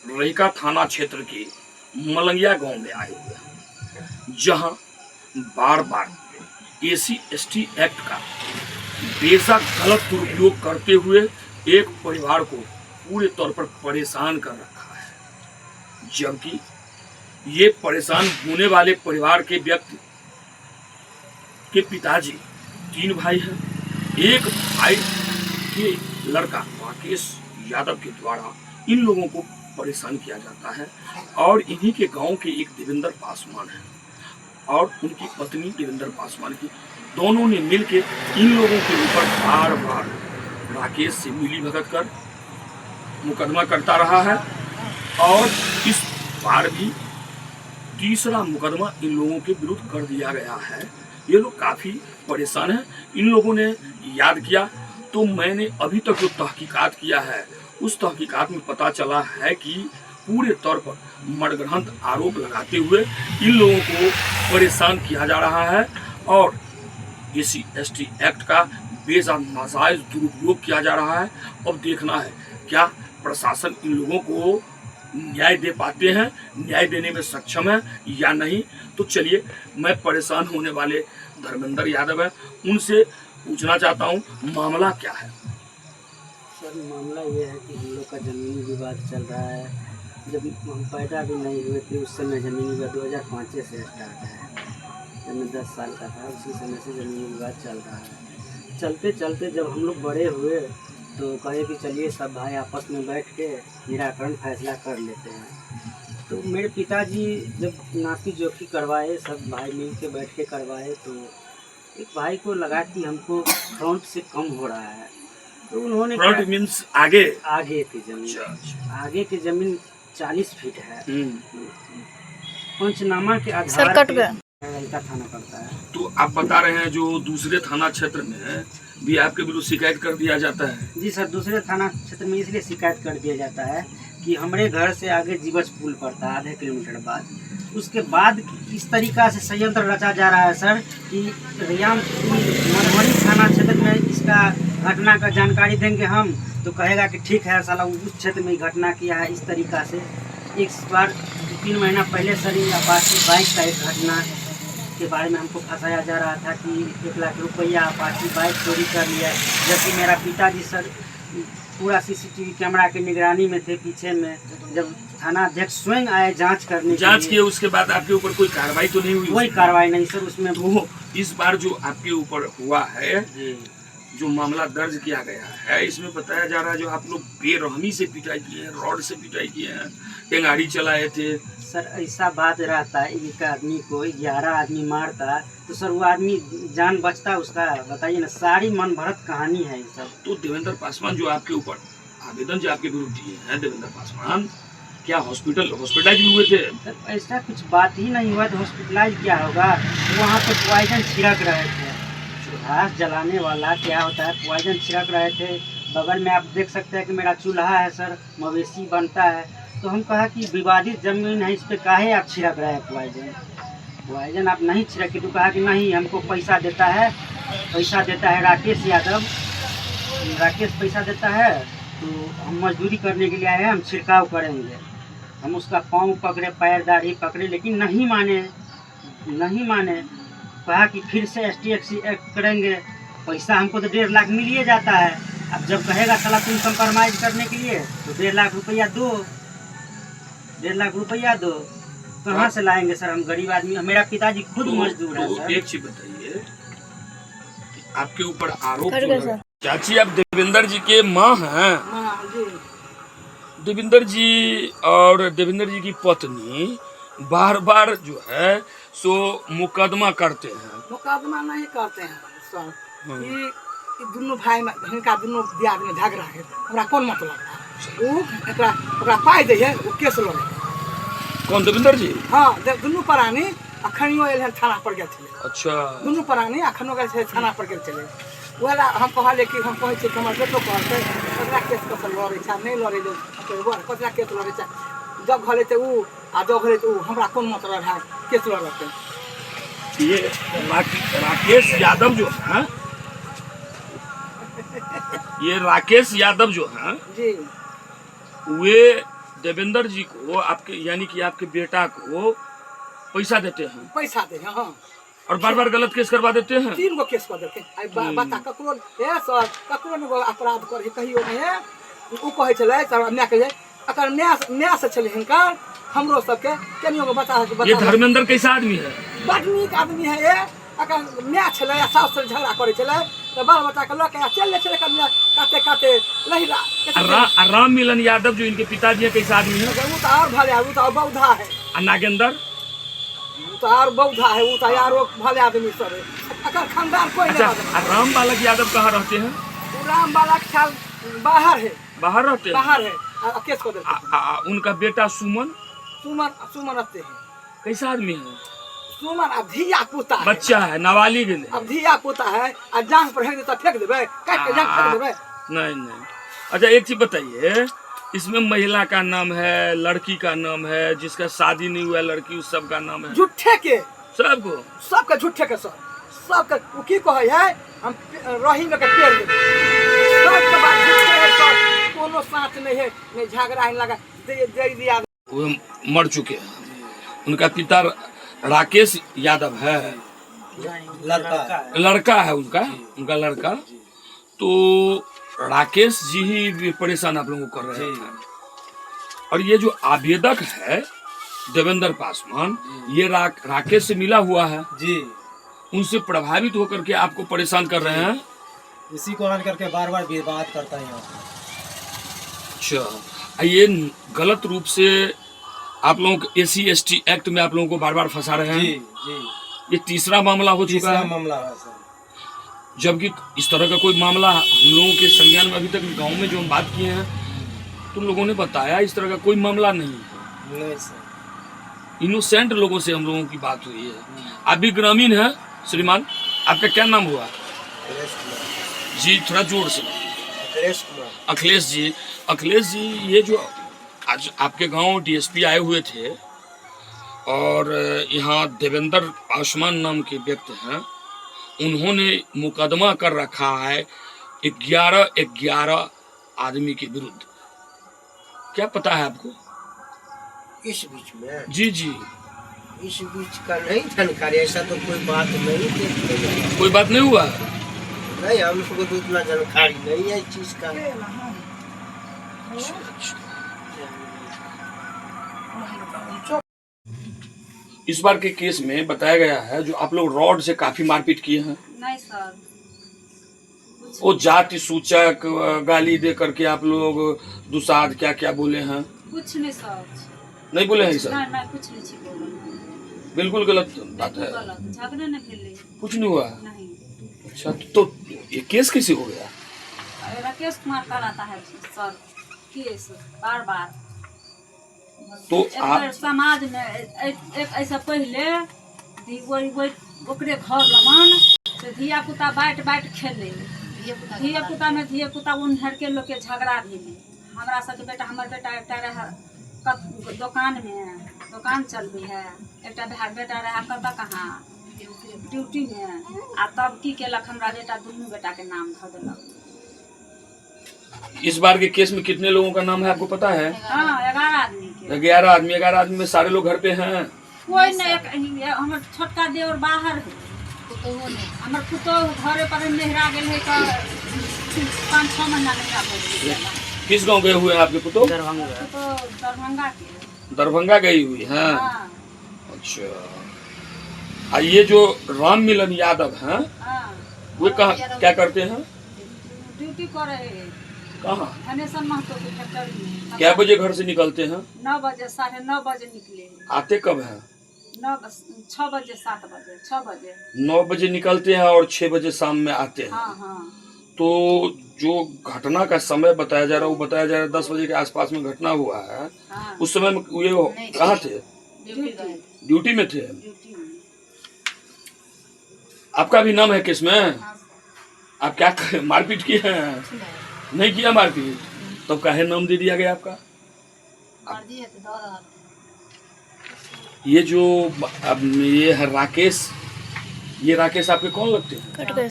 रहिका थाना क्षेत्र के मलंगिया गांव में आए हुए हैं, जहां बार बार SC/ST एक्ट का बेशक गलत दुरुपयोग करते हुए एक परिवार को पूरे तौर पर परेशान कर रखा है। जबकि ये परेशान होने वाले परिवार के व्यक्ति के पिताजी 3 भाई हैं। एक भाई के लड़का राकेश यादव के द्वारा इन लोगों को परेशान किया जाता है और इन्हीं के गांव के एक देवेंद्र पासवान है और उनकी पत्नी देवेंद्र पासवान की, दोनों ने मिलकर इन लोगों के ऊपर बार बार राकेश से मिली भगत कर मुकदमा करता रहा है और इस बार भी तीसरा मुकदमा इन लोगों के विरुद्ध कर दिया गया है। ये लोग काफ़ी परेशान हैं। इन लोगों ने याद किया तो मैंने अभी तक जो तहकीकात किया है उस तहकीकात में पता चला है कि पूरे तौर पर मनगढ़ंत आरोप लगाते हुए इन लोगों को परेशान किया जा रहा है और SC/ST एक्ट का बेजायज दुरुपयोग किया जा रहा है। अब देखना है क्या प्रशासन इन लोगों को न्याय दे पाते हैं, न्याय देने में सक्षम है या नहीं। तो चलिए, मैं परेशान होने वाले धर्मेंद्र यादव है, उनसे पूछना चाहता हूँ मामला क्या है। सर, मामला ये है कि हम लोग का ज़मीनी विवाद चल रहा है। जब हम पैदा भी नहीं हुए थे उस समय ज़मीनी विवाद 2005 से स्टार्ट है। जब मैं 10 साल का था उसी समय से ज़मीनी विवाद चल रहा है। चलते चलते जब हम लोग बड़े हुए तो कहे कि चलिए सब भाई आपस में बैठ के निराकरण फैसला कर लेते हैं। तो मेरे पिताजी जब नापी जोखी करवाए, सब भाई मिल के बैठ के करवाए, तो एक भाई को लगा कि हमको फ्रंट से कम हो रहा है। तो उन्होंने फ्रंट मीन्स आगे की ज़मीन, आगे की ज़मीन 40 फीट है। पंचनामा के आधार पर रहिका थाना पड़ता है। तो आप बता रहे हैं जो दूसरे थाना क्षेत्र में भी आपके विरुद्ध शिकायत कर दिया जाता है। जी सर, दूसरे थाना क्षेत्र में इसलिए शिकायत कर दिया जाता है कि हमारे घर से आगे जीवछ पुल पड़ता है, आधे किलोमीटर बाद। उसके बाद इस तरीका से संयंत्र रचा जा रहा है सर कि रियाम मधुबनी थाना क्षेत्र में इसका घटना का जानकारी देंगे हम तो कहेगा कि ठीक है साला उस क्षेत्र में ही घटना किया है। इस तरीका से एक बार 3 महीना पहले सर अपाची बाइक का एक घटना के बारे में हमको फंसाया जा रहा था कि 1 लाख रुपया अपाची बाइक चोरी कर लिया, जबकि मेरा पिताजी सर पूरा CCTV कैमरा के निगरानी में थे पीछे में। जब थाना अध्यक्ष स्वयं आए जांच करने, जांच किए, उसके बाद आपके ऊपर कोई कार्रवाई तो नहीं हुई? कोई कार्रवाई नहीं सर उसमें। तो इस बार जो आपके ऊपर हुआ है, जो मामला दर्ज किया गया है, इसमें बताया जा रहा है जो आप लोग बेरहमी से पिटाई किए हैं, रॉड से पिटाई किए हैं, टेंगाड़ी चलाए थे। सर ऐसा बात रहता है, एक आदमी को 11 आदमी मारता तो सर वो आदमी जान बचता उसका, बताइए ना। सारी मन भरत कहानी है सब। तो देवेंद्र पासवान जो आपके ऊपर आवेदन जो आपके विरुद्ध दिए हैं, देवेंद्र पासवान क्या हॉस्पिटलाइज भी हुए थे? सर ऐसा कुछ बात ही नहीं हुआ तो हॉस्पिटलाइज क्या होगा। वहाँ पे पॉइजन छिड़क रहे थे, घास जलाने वाला क्या होता है, पॉइजन छिड़क रहे थे। बगल में आप देख सकते हैं कि मेरा चूल्हा है सर, मवेशी बनता है। तो हम कहा कि विवादित जमीन है, इस पे काहे आप छिड़क रहे हैं पॉइजन आप नहीं छिड़के। तो कहा कि नहीं, हमको पैसा देता है राकेश यादव, राकेश पैसा देता है तो हम मजदूरी करने के लिए आए हैं, हम छिड़काव करेंगे। हम उसका पाँव पकड़े, पैर दाढ़ी पकड़े, लेकिन नहीं माने। कहा कि फिर से ST/ST एक्ट करेंगे, पैसा हमको तो 1.5 लाख मिल ही जाता है। अब जब कहेगा साला तुम कंप्रोमाइज करने के लिए तो 1.5 लाख रुपया दो, 1.5 लाख रुपया दो। कहाँ से लाएंगे सर, हम गरीब आदमी, मेरा पिताजी खुद मजदूर है सर। एक चीज बताइए, आपके ऊपर आरोप, चाची आप देवेंद्र जी के माँ हैं? देवेंद्र जी और देवेंद्र जी की पत्नी बार बार जो है सो मुकदमा करते हैं। मुकदमा नहीं करते हैं सर, ये दोनों भाई में हिनका दोनों दियाद में झगड़ा है, हमरा कौन मतलब है? ओकरा पाई दे है, वो केस लड़े। कौन, देवेंद्र जी? हाँ, दोनों प्राणी अखनियो एल थाना पर गए थे। अच्छा, दोनों प्राणी अखनो गए थाना पर गए चले। वह हम कहले कि हम कहे कि हमर बेटो कहते कतरा केस कस लड़े छा, नहीं लड़े दे कतरा केस लड़े छा। जब घरे थे ऊ आ जब घरे थे ऊ, हमरा कौन मतलब है केस लड़ते? ये राकेश यादव जो है, ये राकेश यादव जो हैं जी, वे देवेंद्र जी को आपके यानी कि आपके बेटा को पैसा देते हैं पैसा दे हाँ और बार बार गलत केस करवा देते हैं। 3 गो केस कर देते बता ककरो ए सर ककरो ने अपराध कर कहियो नहीं उ कहे चले न्याय के अगर न्याय से चले हिनकर हमरो सबके केनियो को बता ये धर्मेंद्र कैसा आदमी है? बड़ नीक आदमी है ये अगर न्याय चले सास से झगड़ा करे चले तो बाल बच्चा के लके चल चले कन्या काटे काटे लहिरा राम मिलन यादव जो इनके पिताजी है कैसा आदमी है? वो तो और भले है वो तो बौद्धा है। नागेंद्र वो तो और बौद्धा है वो तो यार भले आदमी सब है अगर खानदान कोई नहीं। अच्छा राम बालक यादव कहाँ रहते हैं? राम बाला ख्याल बाहर है बाहर रहते हैं बाहर है केस को देते उनका बेटा सुमन सुमन रहते हैं कैसा आदमी है? सुमन अब धिया पुता है बच्चा है नाबालिग है। अब धिया पुता है और जांग पर फेंक फेंक देवे काट के जांग फेंक देवे नहीं। अच्छा एक चीज बताइए इसमें महिला का नाम है लड़की का नाम है जिसका शादी नहीं हुआ लड़की उस सब का नाम है झूठे के सबको सबके झूठे के सबके वो की कहे है हम रही में के पेड़ दे सबके बात झूठे है सब कोनो साथ नहीं है नहीं झगड़ा नहीं लगा दे दिया वो मर चुके हैं। उनका पिता राकेश यादव है लड़का है उनका लड़का तो राकेश जी ही परेशान आप लोगों को कर रहे हैं। और ये जो आवेदक है देवेंद्र पासवान ये राकेश से मिला हुआ है जी उनसे प्रभावित होकर के आपको परेशान कर रहे हैं। इसी को आन करके बार बार विवाद करता है यहाँ पर। अच्छा ये गलत रूप से आप लोगों को SC/ST एक्ट में आप लोगों को बार बार फंसा रहे हैं। जी जी ये तीसरा मामला हो चुका है मामला है सर। जबकि इस तरह का कोई मामला हम लोगों के संज्ञान में अभी तक गांव में जो हम बात किए हैं तुम लोगों ने बताया इस तरह का कोई मामला नहीं सर इनोसेंट लोगों से हम लोगों की बात हुई है। आप भी ग्रामीण हैं श्रीमान आपका क्या नाम हुआ? जी थोड़ा जोर से। अखिलेश जी ये जो आज आपके गांव DSP आए हुए थे और यहाँ देवेंद्र पासवान नाम के व्यक्ति हैं उन्होंने मुकदमा कर रखा है 11 आदमी के विरुद्ध। क्या पता है आपको? इस बीच में जी इस बीच का नहीं जानकारी ऐसा तो कोई बात नहीं थी। कोई बात नहीं हुआ नहीं हमको तो उतना जानकारी नहीं है इस चीज का। इस बार के केस में बताया गया है जो आप लोग रॉड से काफी मारपीट किए हैं। नहीं सर वो जाति सूचक गाली दे करके आप लोग दुसाध क्या क्या बोले हैं? कुछ नहीं सर नहीं बोले हैं सर? नहीं कुछ नहीं बोला बिल्कुल गलत बात है। गलत झगड़े नहीं खेले कुछ नहीं हुआ। नहीं अच्छा तो ये केस कैसे हो गया? राकेश कुमार कराता है सर केस बार बार। तो एक समाज में एक ऐसा पहले ओकरे घर लमन से धिया पुता बैठ खेले धिया पुता उन्हर के लोग के झगड़ा भी हमरा सबके बेटा हमर बेटा एकटा रहे दुकान चलबी है एकटा बेटा रहे कतऽ कहाँ ड्यूटी में आ तब की केलक हमरा बेटा दुनू बेटा के नाम धऽ देलक। इस बार के केस में कितने लोगों का नाम है आपको पता है? हाँ 11 आदमी के 11 आदमी में सारे लोग घर पे हैं? कोई नहीं हमर छोटका देवर बाहर है हमर पुतोह घरे पर नहरा गेल है 5-6 महीना नहरा गेल। किस गांव गए हुए हैं आपके पुतोह? दरभंगा गई हुई है। हाँ। अच्छा ये जो राम मिलन यादव हैं वे कहाँ क्या करते हैं? ड्यूटी करे कहाँ? धनेश्वर महतो की फैक्ट्री में। क्या बजे घर से निकलते हैं? 9 बजे 9:30 बजे निकले। आते कब हैं? 6 बजे 7 बजे 6 बजे 9 बजे निकलते हैं और 6 बजे शाम में आते हैं। हाँ हाँ। तो जो घटना का समय बताया जा रहा है वो बताया जा रहा है 10 बजे के आसपास में घटना हुआ है। हाँ। उस समय में ये कहाँ थे? ड्यूटी में थे। आपका भी नाम है केस में? आप क्या मारपीट किए हैं? नहीं किया मारपीट तो काहे नाम दे दिया गया आपका? ये जो अब ये है राकेश, ये राकेश आपके कौन लगते हैं?